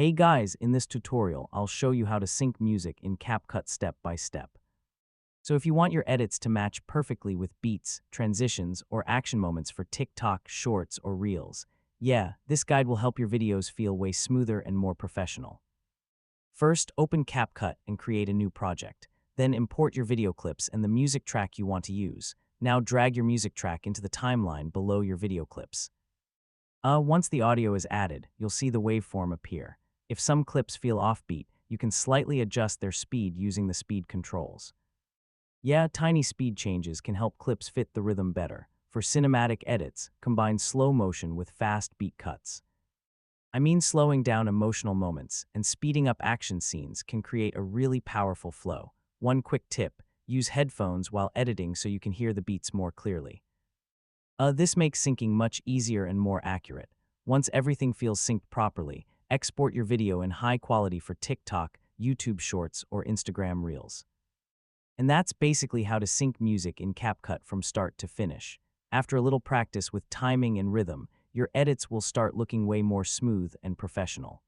Hey guys, in this tutorial, I'll show you how to sync music in CapCut step by step. So if you want your edits to match perfectly with beats, transitions, or action moments for TikTok, Shorts, or Reels, yeah, this guide will help your videos feel way smoother and more professional. First, open CapCut and create a new project. Then import your video clips and the music track you want to use. Now drag your music track into the timeline below your video clips. Once the audio is added, you'll see the waveform appear. If some clips feel offbeat, you can slightly adjust their speed using the speed controls. Yeah, tiny speed changes can help clips fit the rhythm better. For cinematic edits, combine slow motion with fast beat cuts. I mean, slowing down emotional moments and speeding up action scenes can create a really powerful flow. One quick tip: use headphones while editing so you can hear the beats more clearly. This makes syncing much easier and more accurate. Once everything feels synced properly, export your video in high quality for TikTok, YouTube Shorts, or Instagram Reels. And that's basically how to sync music in CapCut from start to finish. After a little practice with timing and rhythm, your edits will start looking way more smooth and professional.